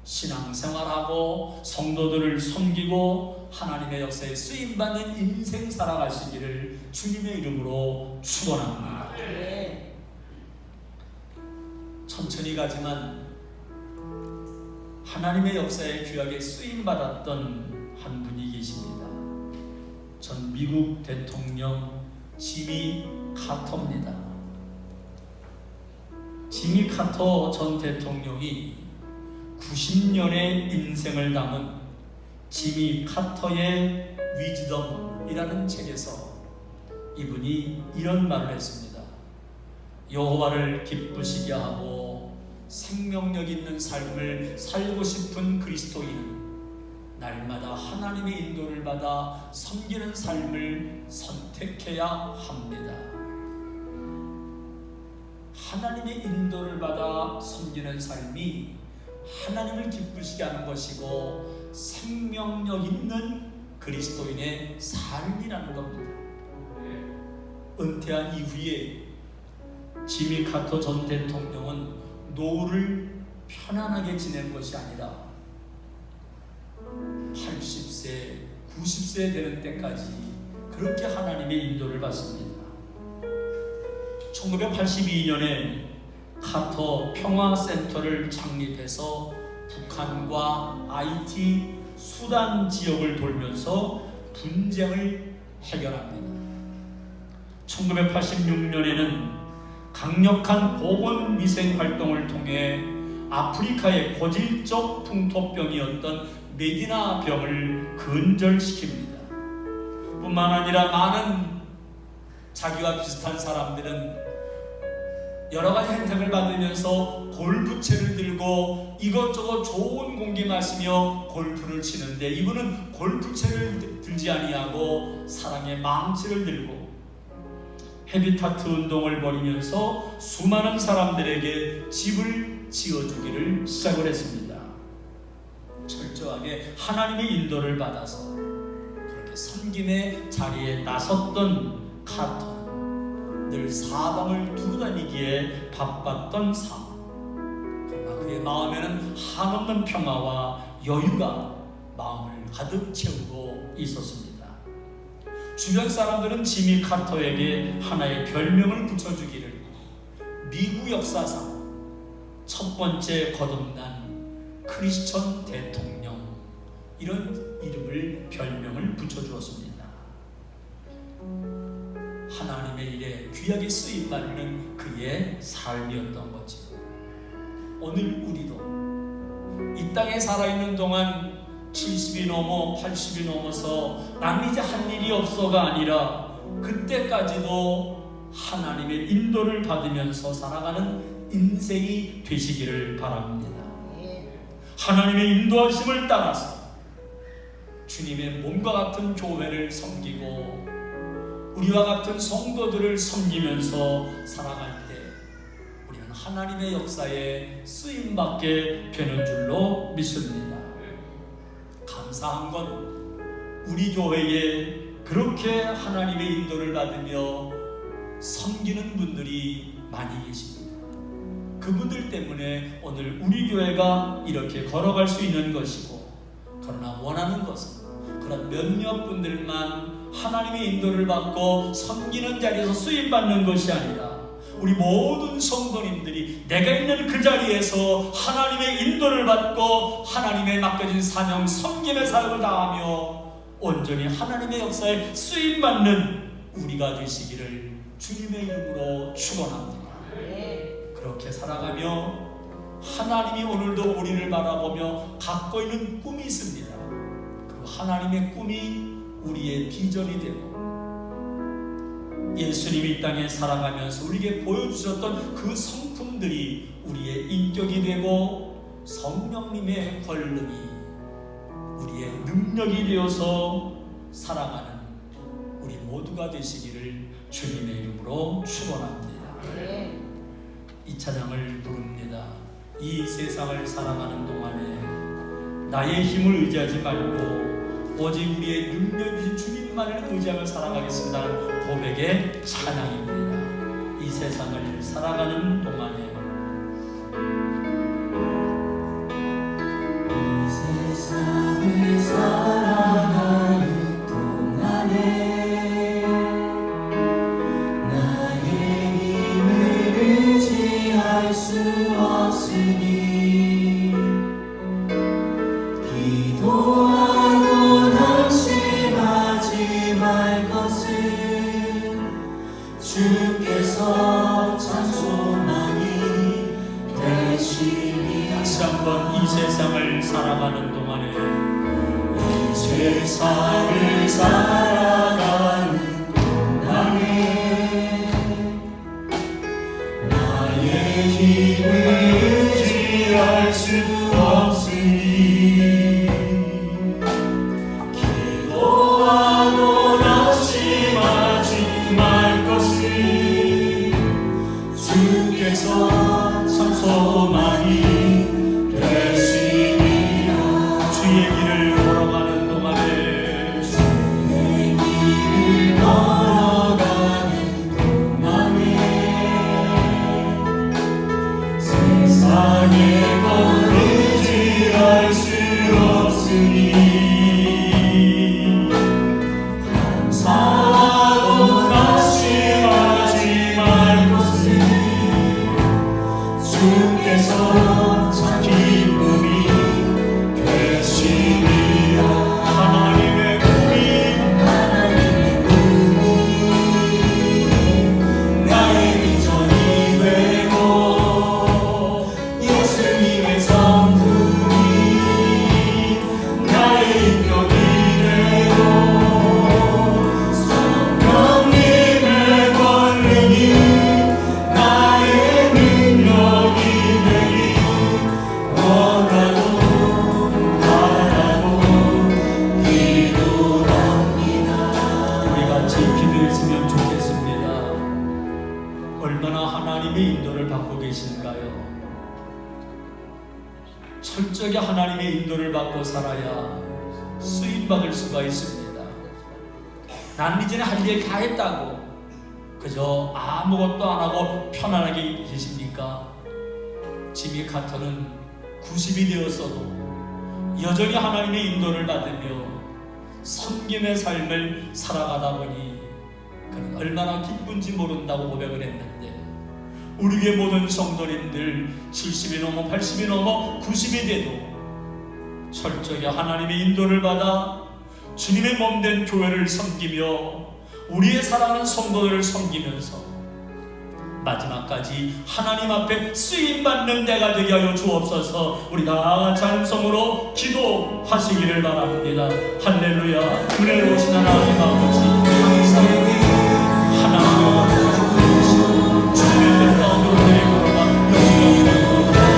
신앙생활하고 성도들을 섬기고 하나님의 역사에 쓰임받는 인생 살아가시기를 주님의 이름으로 축원합니다. 천천히 가지만 하나님의 역사에 귀하게 쓰임받았던 한 분이 계십니다. 전 미국 대통령 지미 카터입니다. 지미 카터 전 대통령이 90년의 인생을 담은 지미 카터의 위즈덤이라는 책에서 이분이 이런 말을 했습니다. 여호와를 기쁘시게 하고 생명력 있는 삶을 살고 싶은 그리스도인은 날마다 하나님의 인도를 받아 섬기는 삶을 선택해야 합니다. 하나님의 인도를 받아 섬기는 삶이 하나님을 기쁘시게 하는 것이고 생명력 있는 그리스도인의 삶이라는 겁니다. 은퇴한 이후에 지미 카터 전 대통령은 노후를 편안하게 지낸 것이 아니라 80세, 90세 되는 때까지 그렇게 하나님의 인도를 받습니다. 1982년에 카터 평화센터를 창립해서 북한과 IT, 수단 지역을 돌면서 분쟁을 해결합니다. 1986년에는 강력한 보건위생 활동을 통해 아프리카의 고질적 풍토병이었던 메디나 병을 근절시킵니다. 뿐만 아니라 많은 자기와 비슷한 사람들은 여러 가지 혜택을 받으면서 골프채를 들고 이것저것 좋은 공기 마시며 골프를 치는데, 이분은 골프채를 들지 아니하고 사랑의 망치를 들고 헤비타트 운동을 벌이면서 수많은 사람들에게 집을 지어주기를 시작을 했습니다. 철저하게 하나님의 인도를 받아서 그렇게 섬김의 자리에 나섰던 카터는 늘 사방을 두루다니기에 바빴던 삶, 그러나 그의 마음에는 한없는 평화와 여유가 마음을 가득 채우고 있었습니다. 주변 사람들은 지미 카터에게 하나의 별명을 붙여주기를 미국 역사상 첫 번째 거듭난 크리스천 대통령, 이런 별명을 붙여주었습니다. 하나님의 일에 귀하게 쓰임받는 그의 삶이었던 거지. 오늘 우리도 이 땅에 살아있는 동안 70이 넘어 80이 넘어서 나는 이제 한 일이 없어가 아니라 그때까지도 하나님의 인도를 받으면서 살아가는 인생이 되시기를 바랍니다. 하나님의 인도하심을 따라서 주님의 몸과 같은 교회를 섬기고 우리와 같은 성도들을 섬기면서 살아갈 때 우리는 하나님의 역사에 쓰임받게 되는 줄로 믿습니다. 감사한 건 우리 교회에 그렇게 하나님의 인도를 받으며 섬기는 분들이 많이 계십니다. 그분들 때문에 오늘 우리 교회가 이렇게 걸어갈 수 있는 것이고, 그러나 원하는 것은 그런 몇몇 분들만 하나님의 인도를 받고 섬기는 자리에서 쓰임받는 것이 아니라 우리 모든 성도님들이 내가 있는 그 자리에서 하나님의 인도를 받고 하나님의 맡겨진 사명 섬김의 사역을 다하며 온전히 하나님의 역사에 쓰임받는 우리가 되시기를 주님의 이름으로 축원합니다. 그렇게 살아가며 하나님이 오늘도 우리를 바라보며 갖고 있는 꿈이 있습니다. 그 하나님의 꿈이 우리의 비전이 되고 예수님이 이 땅에 살아가면서 우리에게 보여주셨던 그 성품들이 우리의 인격이 되고 성령님의 권능이 우리의 능력이 되어서 살아가는 우리 모두가 되시기를 주님의 이름으로 축원합니다. 이 찬양을 부릅니다. 이 세상을 살아가는 동안에 나의 힘을 의지하지 말고 오직 우리의 능력이신 주님만을 의지하며 살아가겠습니다는 고백의 찬양입니다. 이 세상을 살아가는 동안에 이 세상을 살아가는 동안에 나의 힘을 의지할 수 없으니 기도하고 낙심하지 말 것을 주께서 참 소망이 되시니. 다시 한번 이 세상을 살아가는 동안에 이 세상을 살아가는 동안에 나의 힘을 의지할 수도 없으니 기도하고 낙심하지 말 것을 주께서 참 소망이 되시니라. 주의 길을 걸어가는 동안에 주의 길을 걸어가는 동안에 세상의 것 의지할 수 없으니 감사하고 낙심하지 말 것을 주께서 참 기쁨이 되시니라. 하나님의 꿈이 나의 비전이 되고 예수님의 성품이 나의 인격이 되고 성령님의 권능이 나의 능력이 되길 원하고 바라고 기도합니다. 우리 같이 기도했으면 좋겠습니다. 얼마나 하나님의 인도를 받고 계신가요? 철저하게 하나님의 인도를 받고 살아야 수임받을 수가 있습니다. 나는 이제는 할 일 다 했다고 그저 아무것도 안 하고 편안하게 계십니까? 지미 카터는 90이 되었어도 여전히 하나님의 인도를 받으며 섬김의 삶을 살아가다 보니 그는 얼마나 기쁜지 모른다고 고백을 했는데, 우리 교회 모든 성도님들 70이 넘어 80이 넘어 90이 돼도 철저히 하나님의 인도를 받아 주님의 몸된 교회를 섬기며 우리의 사랑하는 성도들을 섬기면서 마지막까지 하나님 앞에 쓰임받는 때가 되게 하여 주옵소서. 우리 다 같이 한성으로 기도하시기를 바랍니다. 할렐루야. 은혜로우신 하나님 아버지, 항상 하나님과 주님의 뜻 가운데 우리의 걸어가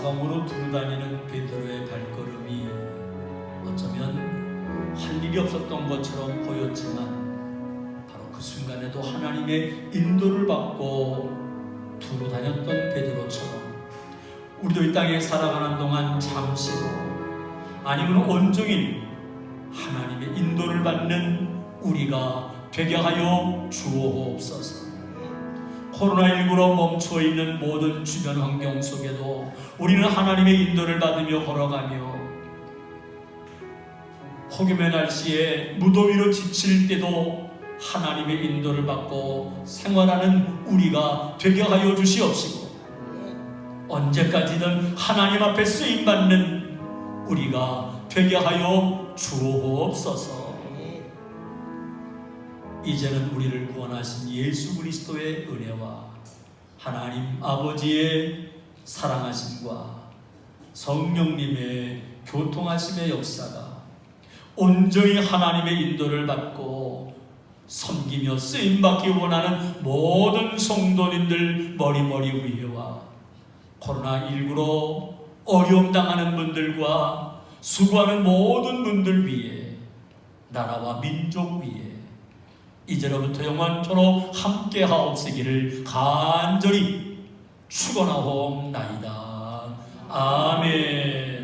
사방으로 두루다니는 베드로의 발걸음이 어쩌면 할 일이 없었던 것처럼 보였지만 바로 그 순간에도 하나님의 인도를 받고 두루다녔던 베드로처럼 우리도 이 땅에 살아가는 동안 잠시로 아니면 온종일 하나님의 인도를 받는 우리가 되게 하여 주옵소서. 코로나19로 멈춰 있는 모든 주변 환경 속에도 우리는 하나님의 인도를 받으며 걸어가며 폭염의 날씨에 무더위로 지칠 때도 하나님의 인도를 받고 생활하는 우리가 되게 하여 주시옵시고, 언제까지든 하나님 앞에 쓰임받는 우리가 되게 하여 주옵소서. 이제는 우리를 구원하신 예수 그리스도의 은혜와 하나님 아버지의 사랑하심과 성령님의 교통하심의 역사가 온전히 하나님의 인도를 받고 섬기며 쓰임받기 원하는 모든 성도님들 머리머리 위에와 코로나19로 어려움 당하는 분들과 수고하는 모든 분들 위에, 나라와 민족 위에 이제로부터 영원토록 함께 하옵시기를 간절히 축원하옵나이다. 아멘.